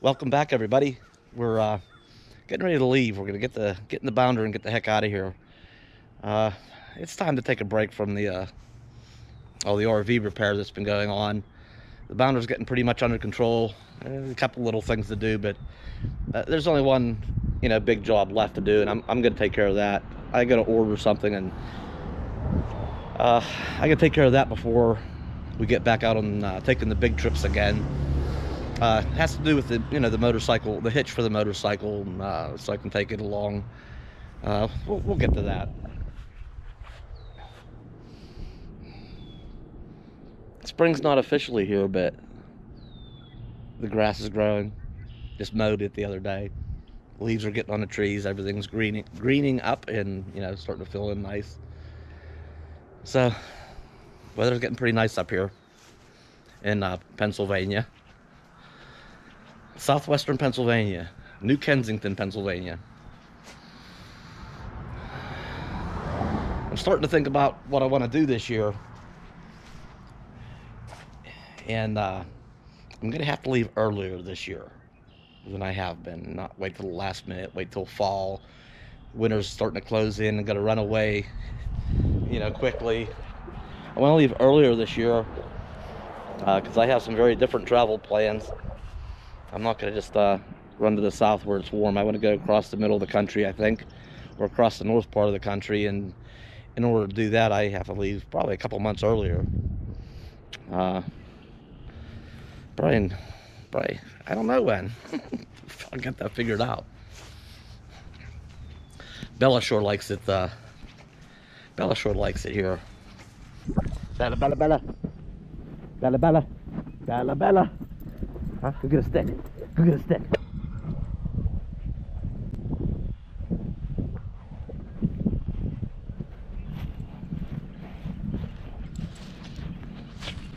Welcome back, everybody. We're getting ready to leave. We're gonna get in the bounder and get the heck out of here. Uh, it's time to take a break from all the RV repair that's been going on. The bounder's getting pretty much under control. A couple little things to do, but there's only one, big job left to do, and I'm gonna take care of that. I gotta order something, and I gotta take care of that before we get back out on taking the big trips again. It has to do with the motorcycle, the hitch for the motorcycle, so I can take it along. We'll get to that. Spring's not officially here, but the grass is growing. Just mowed it the other day. Leaves are getting on the trees. Everything's greening up and starting to feel in nice. So weather's getting pretty nice up here in Pennsylvania. Southwestern Pennsylvania, New Kensington, Pennsylvania. I'm starting to think about what I want to do this year, and I'm gonna have to leave earlier this year than I have been. Not wait till the last minute, wait till fall. Winter's starting to close in and gotta run away, quickly. I want to leave earlier this year because I have some very different travel plans. I'm not going to just run to the south where it's warm. I want to go across the middle of the country, I think, or across the north part of the country. And in order to do that, I have to leave probably a couple months earlier. Probably, I don't know when. I'll get that figured out. Bella sure likes it. Bella sure likes it here. Bella, Bella, Bella. Bella, Bella. Bella, Bella. Huh? Go get a stick. Go get a stick.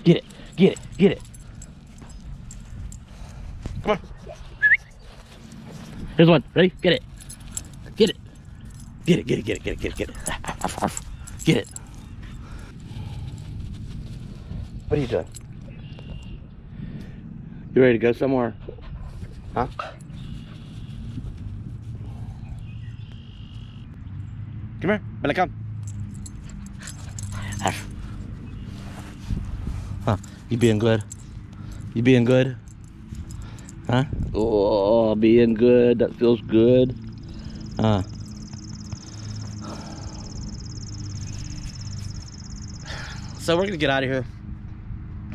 Get it. Get it. Get it. Come on. Here's one. Ready? Get it. Get it. Get it. Get it. Get it. Get it. Get it. Get it. Get it. What are you doing? You ready to go somewhere? Huh? Come here, Bella, come. Huh? You being good? You being good? Huh? Oh, being good. That feels good. Huh? So we're gonna get out of here.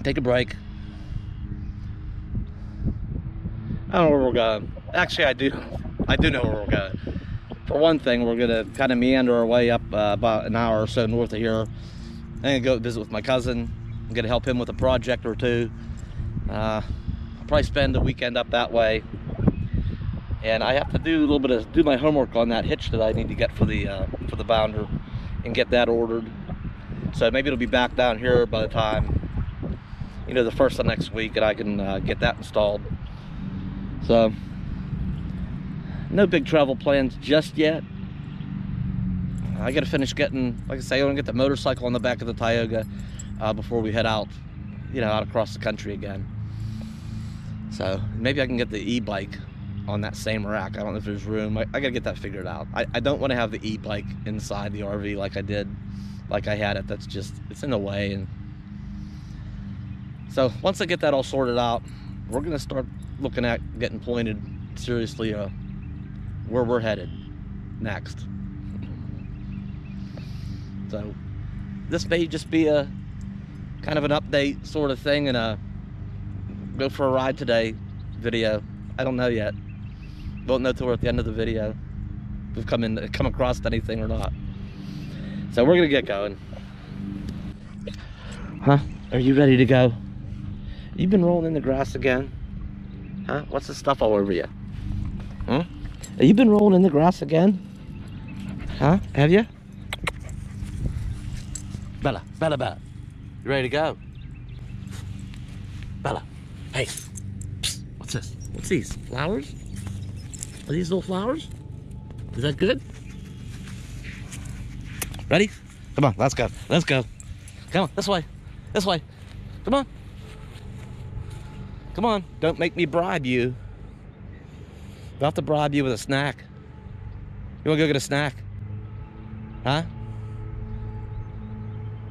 Take a break. I don't know where we're going. Actually, I do know where we're going. For one thing, we're gonna kind of meander our way up about an hour or so north of here. I'm gonna go visit with my cousin. I'm gonna help him with a project or two. I'll probably spend a weekend up that way. And I have to do my homework on that hitch that I need to get for the bounder and get that ordered. So maybe it'll be back down here by the time, the first of next week, and I can get that installed. So, no big travel plans just yet. I gotta finish getting, like I say, I wanna get the motorcycle on the back of the Tioga before we head out, out across the country again. So, maybe I can get the e-bike on that same rack. I don't know if there's room. I gotta get that figured out. I don't wanna have the e-bike inside the RV like I had it. That's just, it's in the way. And so, once I get that all sorted out, we're gonna start looking at getting pointed seriously where we're headed next. So this may just be a kind of an update sort of thing and a go for a ride today video. I don't know yet. Won't know till we're at the end of the video if we've come across anything or not. So we're gonna get going. Huh? Are you ready to go? You've been rolling in the grass again? Huh? What's the stuff all over you? Huh? Have you been rolling in the grass again? Huh? Have you? Bella, Bella, Bella. You ready to go? Bella, hey. Psst. What's this? What's these? Flowers? Are these little flowers? Is that good? Ready? Come on, let's go. Let's go. Come on, this way. This way. Come on. Come on. Don't make me bribe you. I'll have to bribe you with a snack. You wanna go get a snack? Huh?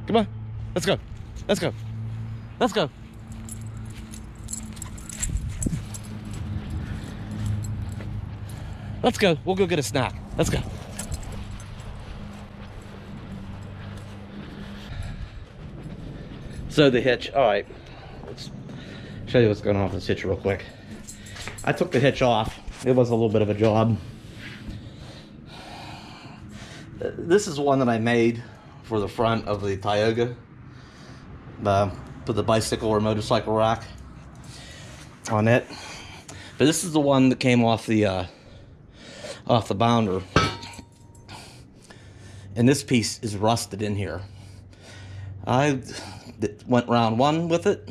Come on, let's go. Let's go. Let's go. Let's go. We'll go get a snack. Let's go. So the hitch, all right. Let's show you what's going on with this hitch real quick. I took the hitch off. It was a little bit of a job. This is one that I made for the front of the Tioga. Put the bicycle or motorcycle rack on it. But this is the one that came off the bounder. And this piece is rusted in here. I went round 1 with it,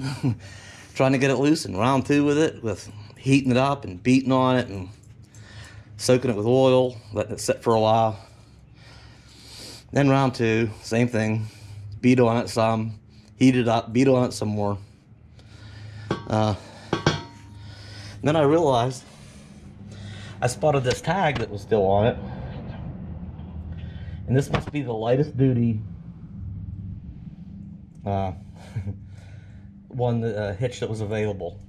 trying to get it loose, and round 2 with it, with heating it up and beating on it and soaking it with oil, letting it sit for a while. Then round 2, same thing, beat on it some, heat it up, beat on it some more. Then I realized I spotted this tag that was still on it, and this must be the lightest duty hitch that was available.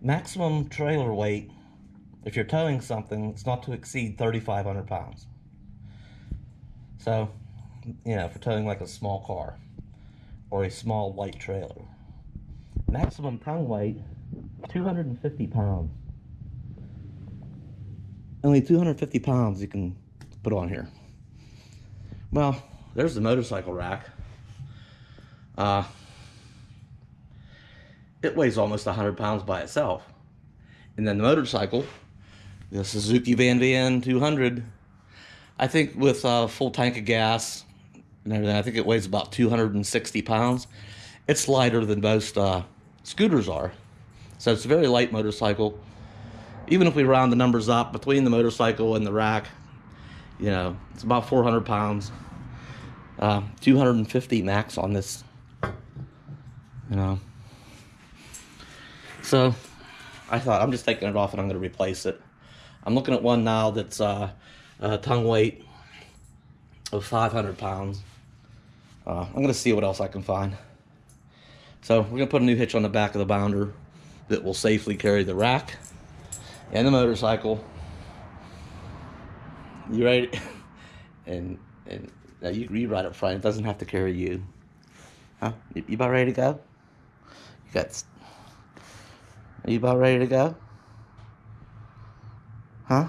Maximum trailer weight, if you're towing something, it's not to exceed 3,500 pounds. So, you know, if you're towing like a small car or a small light trailer. Maximum tongue weight, 250 pounds. Only 250 pounds you can put on here. Well, there's the motorcycle rack. It weighs almost 100 pounds by itself. And then the motorcycle, the Suzuki Van 200, I think with a full tank of gas and everything, I think it weighs about 260 pounds. It's lighter than most scooters are. So it's a very light motorcycle. Even if we round the numbers up between the motorcycle and the rack, you know, it's about 400 pounds. 250 max on this, you know. So I thought, I'm just taking it off and I'm going to replace it. I'm looking at one now that's a tongue weight of 500 pounds. I'm going to see what else I can find. So we're going to put a new hitch on the back of the bounder that will safely carry the rack and the motorcycle. You ready? and you right up front. It doesn't have to carry you. Huh? You about ready to go? Are you about ready to go? Huh?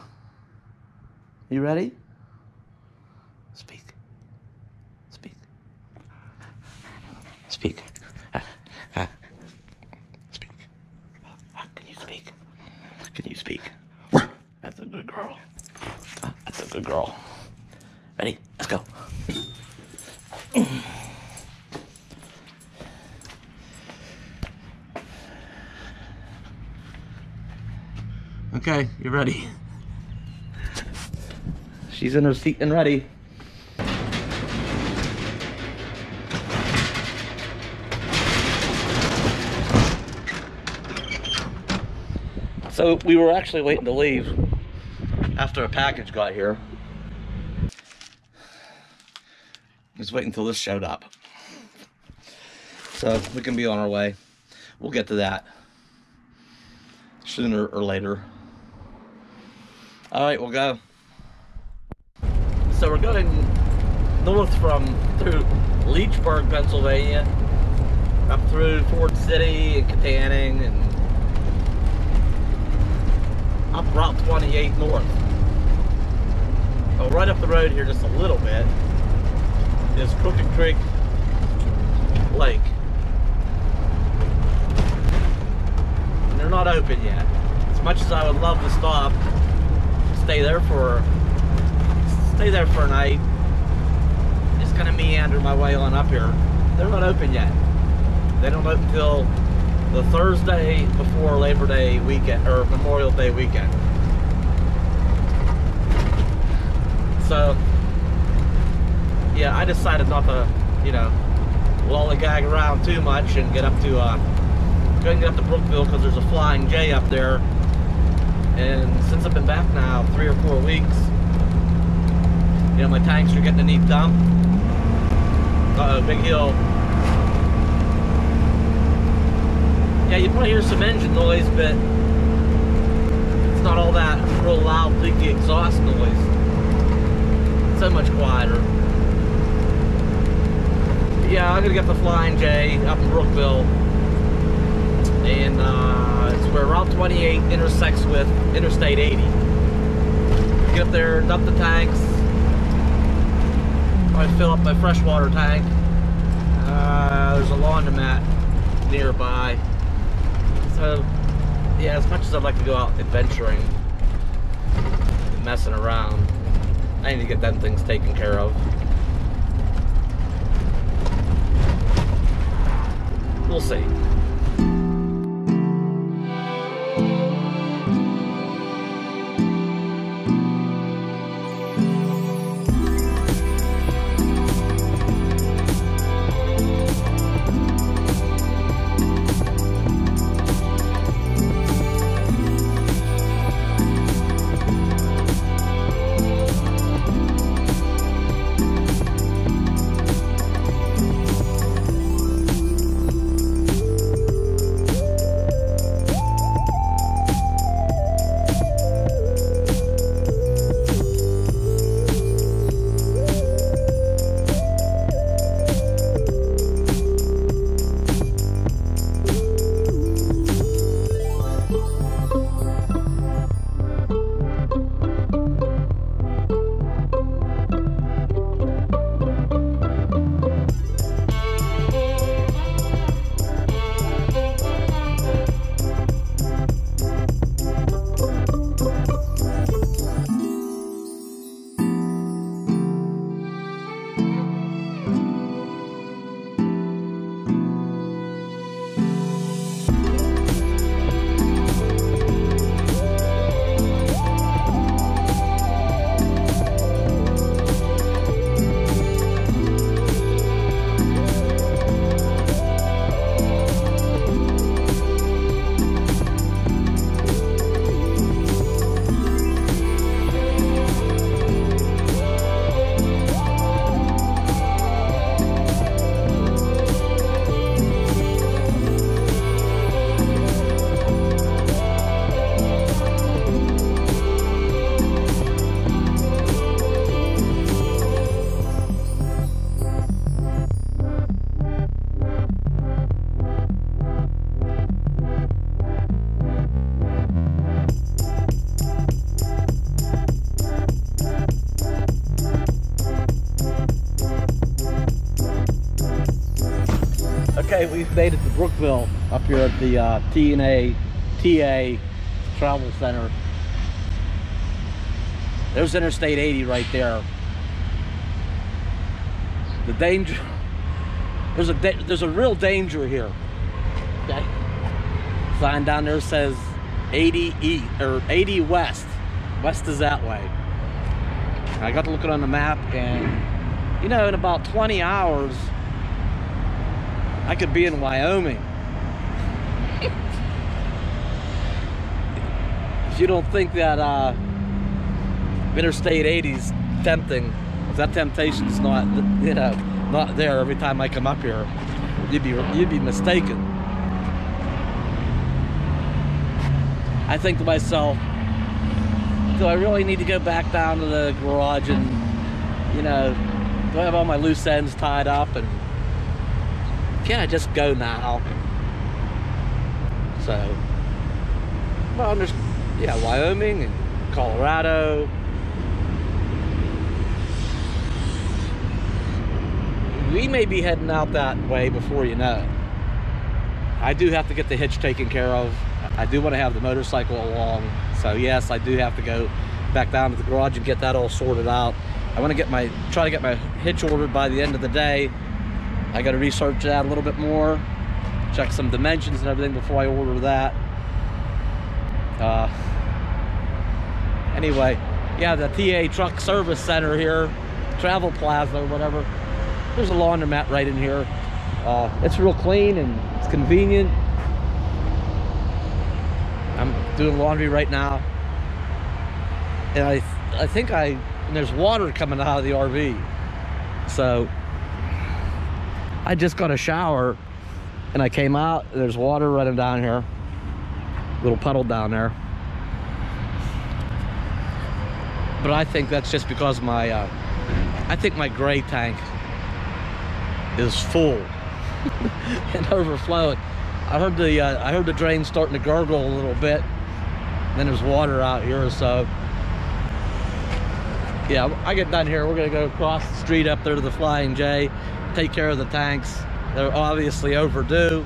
You ready? Speak. Speak. Speak. Speak. Can you speak? Can you speak? That's a good girl. That's a good girl. Ready? Let's go. Okay, you're ready. She's in her seat and ready. So we were actually waiting to leave after a package got here. Just waiting until this showed up. So we can be on our way. We'll get to that sooner or later. All right, we'll go. So we're going north through Leechburg, Pennsylvania, up through Ford City and Katanning, and up Route 28 north. Oh, right up the road here just a little bit is Crooked Creek Lake. And they're not open yet. As much as I would love to stop, stay there for a night, just kind of meander my way on up here. They're not open yet. They don't open until the Thursday before Labor Day weekend, or Memorial Day weekend. So yeah, I decided not to, you know, lollygag around too much and get up to Brookville, because there's a Flying J up there And since I've been back now 3 or 4 weeks, you know, my tanks are getting a neat dump. Uh-oh, big hill. Yeah, you probably hear some engine noise, but it's not all that real loud, leaky exhaust noise. It's so much quieter. But yeah, I'm gonna get the Flying J up in Brookville, and it's where Route 28 intersects with Interstate 80. Get up there, dump the tanks. Probably fill up my freshwater tank. There's a laundromat nearby. So, yeah, as much as I'd like to go out adventuring and messing around, I need to get them things taken care of. We'll see. Okay, we've made it to Brookville up here at the TA Travel Center. There's Interstate 80 right there. The danger, there's a real danger here. Okay, sign down there says 80 east or 80 west. West is that way. I got to look on the map, and you know, in about 20 hours I could be in Wyoming. If you don't think that Interstate 80's tempting, if that temptation's not, you know, not there every time I come up here, you'd be mistaken. I think to myself, do I really need to go back down to the garage and, you know, do I have all my loose ends tied up, and can I just go now? So, well, there's, yeah, Wyoming and Colorado. We may be heading out that way before you know it. I do have to get the hitch taken care of. I do want to have the motorcycle along. So yes, I do have to go back down to the garage and get that all sorted out. I want to try to get my hitch ordered by the end of the day. I got to research that a little bit more, check some dimensions and everything before I order that. Anyway, yeah, the TA Truck Service Center here, Travel Plaza or whatever. There's a laundromat right in here. It's real clean and it's convenient. I'm doing laundry right now. and I think and there's water coming out of the RV. So I just got a shower and I came out, there's water running down here, little puddle down there. But I think that's just because I think my gray tank is full and overflowing. I heard the drain starting to gurgle a little bit. Then there's water out here, so yeah, I get done here. We're gonna go across the street up there to the Flying J, take care of the tanks. They're obviously overdue.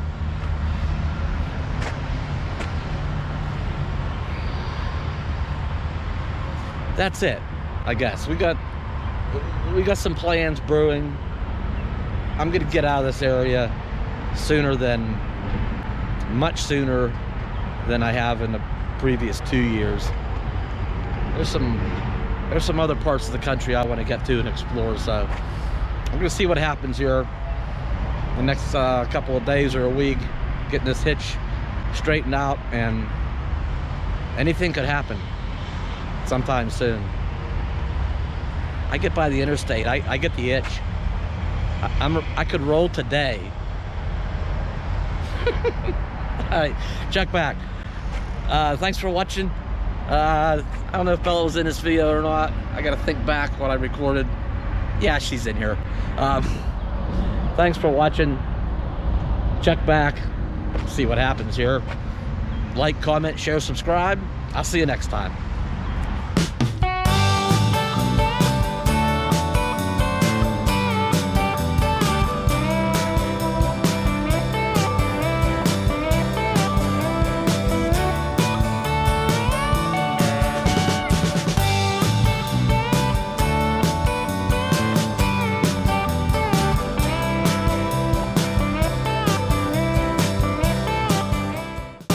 That's it, I guess. We got some plans brewing. I'm gonna get out of this area much sooner than I have in the previous 2 years. There's some other parts of the country I want to get to and explore, so I'm gonna see what happens here the next couple of days or a week, getting this hitch straightened out, and anything could happen sometime soon. I get by the interstate, I get the itch. I could roll today. All right, check back. Thanks for watching. I don't know if Bella was in this video or not. I gotta think back what I recorded. Yeah, she's in here. Thanks for watching. Check back, see what happens here. Like, comment, share, subscribe. I'll see you next time.